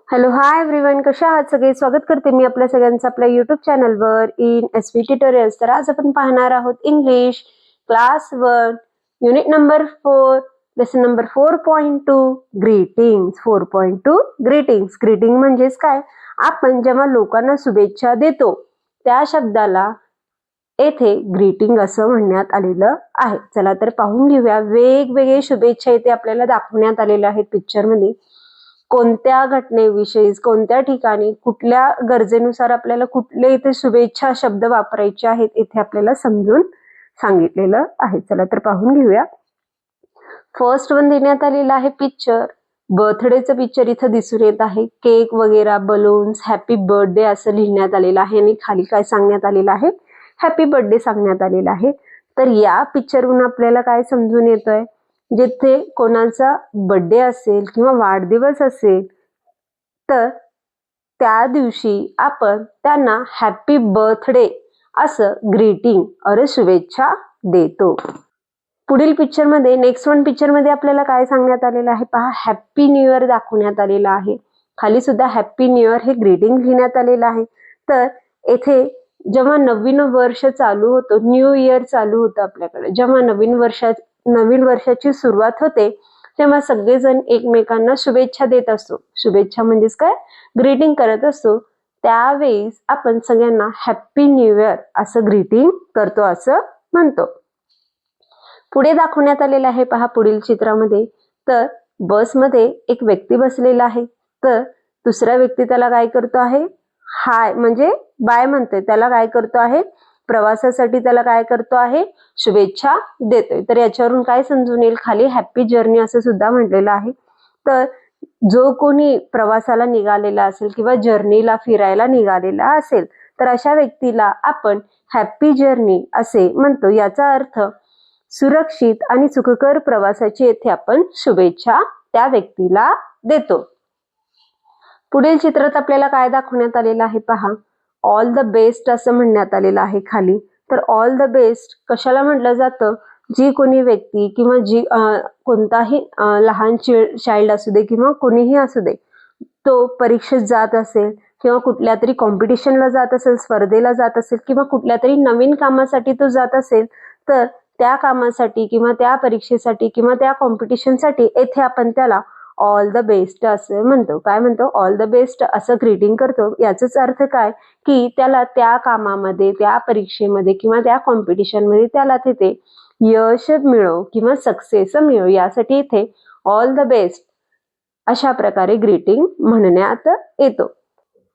Hello hi everyone, कशा आहात सगळे? स्वागत करते मी आपल्या सगळ्यांचं आपल्या युट्यूब चॅनलवर इन एसवी ट्युटोरियल्स. तर आज आपण पाहणार आहोत English class 1 unit number 4 lesson number 4.2 greetings. 4.2 greetings. Greeting म्हणजेच काय? आपण जेव्हा लोकांना शुभेच्छा देतो त्या शब्दाला येथे ग्रीटिंग असं म्हणण्यात आलेलं आहे. चला तर पाहून घेऊया. वेगवेगळे शुभेच्छा इथे आपल्याला दाखवण्यात आलेल्या आहेत पिक्चरमध्ये. कोणत्या घटनेविषयी, कोणत्या ठिकाणी, कुठल्या गरजेनुसार आपल्याला कुठले इथे शुभेच्छा शब्द वापरायचे आहेत इथे आपल्याला समजून सांगितलेलं आहे. चला तर पाहून घेऊया. फर्स्ट वन देण्यात आलेला आहे पिक्चर. बर्थडेचं पिक्चर इथं दिसून येत आहे. केक वगैरे, बलून्स, हॅपी बर्थडे असं लिहिण्यात आलेलं आहे आणि खाली काय सांगण्यात आलेलं आहे? हॅपी बर्थडे सांगण्यात आलेलं आहे. तर या पिक्चरवरून आपल्याला काय समजून येतंय? जिथे कोणाचा बर्थडे असेल किंवा वाढदिवस असेल तर त्या दिवशी आपण त्यांना हॅपी बर्थडे असं ग्रीटिंग अरे शुभेच्छा देतो. पुढील पिक्चर मध्ये, नेक्स्ट वन पिक्चर मध्ये आपल्याला काय सांगण्यात आलेलं आहे पहा. हॅपी न्यू इयर दाखवण्यात आलेला आहे. खाली सुद्धा हॅपी न्यू इयर हे ग्रीटिंग लिहिण्यात आलेलं आहे. तर येथे जेव्हा नवीन वर्ष चालू होतो, न्यू इयर चालू होतं आपल्याकडे, जेव्हा नवीन वर्षाची सुरुवात होते तेव्हा सगळेजण एकमेकांना शुभेच्छा देत असतो. शुभेच्छा म्हणजेच काय? ग्रीटिंग करत असतो. त्यावेळेस आपण सगळ्यांना हॅपी न्यू इयर असं ग्रीटिंग करतो असं म्हणतो. पुढे दाखवण्यात आलेलं आहे पहा पुढील चित्रामध्ये. तर बसमध्ये एक व्यक्ती बसलेला आहे. तर दुसरा व्यक्ती त्याला काय करतो आहे? हाय म्हणजे बाय म्हणतोय. त्याला काय करतो आहे? प्रवासासाठी त्याला काय करतो आहे? शुभेच्छा देतोय. तर याच्यावरून काय समजून येईल? खाली हॅपी जर्नी असं सुद्धा म्हटलेलं आहे. तर जो कोणी प्रवासाला निघालेला असेल किंवा जर्नीला फिरायला निघालेला असेल तर अशा व्यक्तीला आपण हॅपी जर्नी असे म्हणतो. याचा अर्थ सुरक्षित आणि सुखकर प्रवासाची येथे आपण शुभेच्छा त्या व्यक्तीला देतो. पुढील चित्रात आपल्याला काय दाखवण्यात आलेलं आहे पहा. ऑल द बेस्ट असं म्हणण्यात आलेलं आहे खाली. तर ऑल द बेस्ट कशाला म्हटलं जातं? जी कोणी व्यक्ती किंवा जी कोणताही लहान चाइल्ड असू दे किंवा कोणीही असू दे, तो परीक्षेत जात असेल किंवा कुठल्या तरी कॉम्पिटिशनला जात असेल, स्पर्धेला जात असेल किंवा कुठल्या तरी नवीन कामासाठी तो जात असेल, तर त्या कामासाठी किंवा त्या परीक्षेसाठी किंवा त्या कॉम्पिटिशनसाठी येथे आपण त्याला ऑल द बेस्ट असं म्हणतो. काय म्हणतो? ऑल द बेस्ट असं ग्रीटिंग करतो. याचाच अर्थ काय? की त्याला त्या कामामध्ये, त्या परीक्षेमध्ये किंवा त्या कॉम्पिटिशनमध्ये त्याला तिथे यश मिळो किंवा सक्सेस मिळो यासाठी इथे ऑल द बेस्ट अशा प्रकारे ग्रीटिंग म्हणण्यात येतो.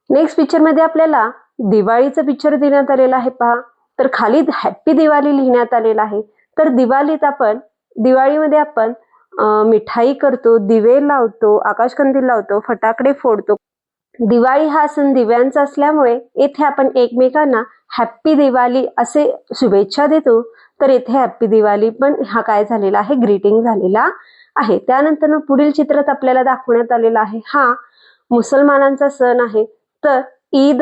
नेक्स्ट पिक्चर मध्ये आपल्याला दिवाळीचं पिक्चर देण्यात आलेलं आहे पहा. तर खाली हॅपी दिवाळी लिहिण्यात आलेलं आहे. तर दिवाळीमध्ये आपण मिठाई करतो, दिवे लावतो, आकाशकंदील लावतो, फटाकडे फोडतो. दिवाळी हा सण दिव्यांचा असल्यामुळे येथे आपण एकमेकांना हॅपी दिवाळी असे शुभेच्छा देतो. तर येथे हॅपी दिवाळी पण हा काय झालेला आहे? ग्रीटिंग झालेला आहे. त्यानंतर पुढील चित्रात आपल्याला दाखवण्यात आलेला आहे हा मुसलमानांचा सण आहे. तर ईद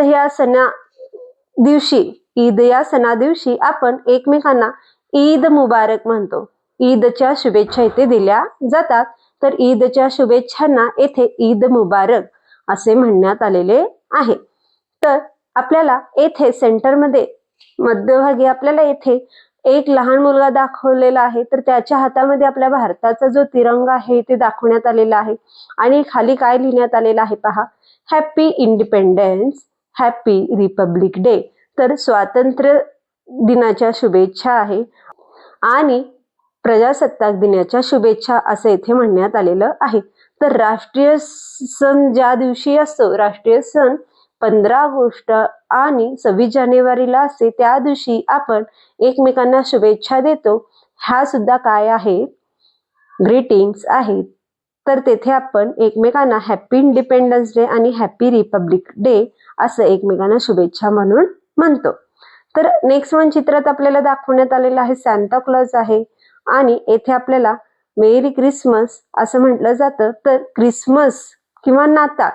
या सणा दिवशी आपण एकमेकांना ईद मुबारक म्हणतो. ईदच्या शुभेच्छा इथे दिल्या जातात. तर ईदच्या शुभेच्छांना येथे ईद मुबारक असे म्हणण्यात आलेले आहे. तर आपल्याला येथे सेंटरमध्ये मध्यभागी आपल्याला येथे एक लहान मुलगा दाखवलेला आहे. तर त्याच्या हातामध्ये आपल्या भारताचा जो तिरंगा आहे ते दाखवण्यात आलेला आहे. आणि खाली काय लिहिण्यात आलेलं आहे पहा. Happy independence, happy Republic day. तर स्वातंत्र्य दिनाच्या शुभेच्छा आहे आणि प्रजासत्ताक दिनाच्या शुभेच्छा असं इथे म्हणण्यात आलेलं आहे. तर राष्ट्रीय सण ज्या दिवशी असतो, राष्ट्रीय सण 15 ऑगस्ट आणि 26 जानेवारीला असते, त्या दिवशी आपण एकमेकांना शुभेच्छा देतो. हा सुद्धा काय आहे? ग्रीटिंग्स आहे. तर तेथे आपण एकमेकांना हॅपी इंडिपेंडन्स डे आणि हॅपी रिपब्लिक डे असं एकमेकांना शुभेच्छा म्हणून म्हणतो. तर नेक्स्ट वन चित्रात आपल्याला दाखवण्यात आलेलं आहे सांता क्लॉज आहे आणि येथे आपल्याला मेरी क्रिसमस असं म्हटलं जातं. तर क्रिसमस किंवा नाताळ,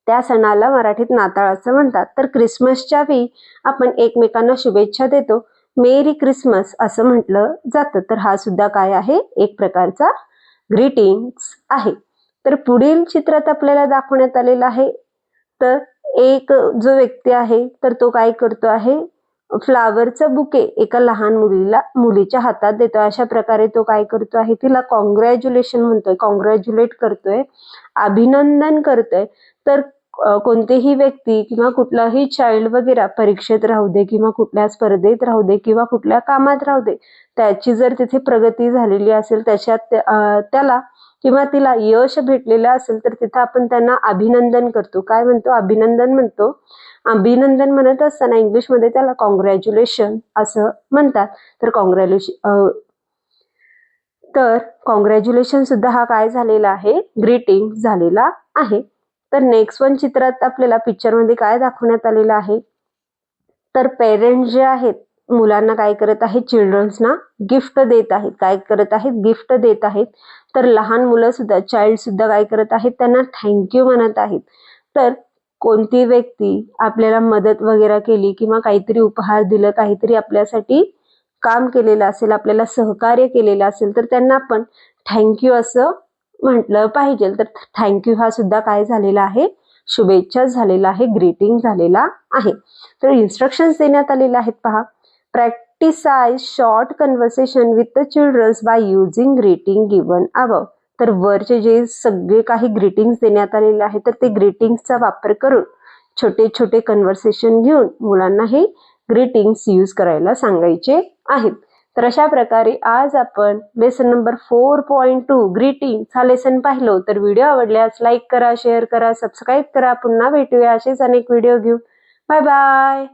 त्या सणाला मराठीत नाताळ असं म्हणतात. तर क्रिसमसच्या वेळी आपण एकमेकांना शुभेच्छा देतो. मेरी क्रिसमस असं म्हटलं जातं. तर हा सुद्धा काय आहे? एक प्रकारचा ग्रीटिंग्स आहे. तर पुढील चित्रात आपल्याला दाखवण्यात आलेला आहे, तर एक जो व्यक्ती आहे तर तो काय करतो आहे, फ्लावरचं बुके एका लहान मुलीच्या हातात देतो. अशा प्रकारे तो काय करतो आहे, तिला कॉंग्रॅच्युलेशन म्हणतोय, कॉंग्रॅच्युलेट करतोय, अभिनंदन करतोय. तर कोणतेही व्यक्ती किंवा कुठलाही चाइल्ड वगैरे परीक्षेत राहू दे किंवा कुठल्या स्पर्धेत राहू दे किंवा कुठल्या कामात राहू दे, त्याची जर तिथे प्रगती झालेली असेल, त्याच्यात त्याला किंवा तिला यश भेटलेलं असेल, तर तिथं आपण त्यांना अभिनंदन करतो. काय म्हणतो? अभिनंदन म्हणतो. अभिनंदन म्हणत असताना इंग्लिशमध्ये त्याला कॉंग्रॅच्युलेशन असं म्हणतात. तर कॉंग्रॅच्युलेशन सुद्धा हा काय झालेला आहे, ग्रीटिंग झालेला आहे. तर नेक्स्ट वन चित्रात आपल्याला पिक्चरमध्ये काय दाखवण्यात आलेलं आहे, तर पेरेंट्स जे आहेत मुलांना काय करत आहेत, चिल्ड्रन्सना गिफ्ट देत आहेत. काय करत आहेत? गिफ्ट देत आहेत. तर लहान मुलं सुद्धा, चाइल्ड सुद्धा काय करत आहेत, त्यांना थँक्यू म्हणत आहेत. तर कोणती व्यक्ती आपल्याला मदत वगैरे केली किंवा काहीतरी उपहार दिलं, काहीतरी आपल्यासाठी काम केलेलं असेल, आपल्याला सहकार्य केलेलं असेल, तर त्यांना आपण थँक्यू असं म्हटलं पाहिजे. तर थँक्यू हा सुद्धा काय झालेला आहे, शुभेच्छा झालेला आहे, ग्रीटिंग झालेला आहे. तर इन्स्ट्रक्शन्स देण्यात आलेले आहेत पहा. Practise short conversation with the childrens by using greeting given above. तर वरचे जे सगळे काही ग्रीटिंग्स देण्यात आलेले आहेत, तर ते ग्रीटिंग्सचा वापर करून छोटे छोटे कन्व्हर्सेशन घेऊन मुलांना हे ग्रीटिंग्स यूज करायला सांगायचे आहेत. तर अशा प्रकारे आज आपण लेसन नंबर 4.2 ग्रीटिंग हा लेसन पाहिलो. तर व्हिडिओ आवडल्यास लाईक करा, शेअर करा, सबस्क्राईब करा. पुन्हा भेटूया असेच अनेक व्हिडिओ घेऊन. Bye bye.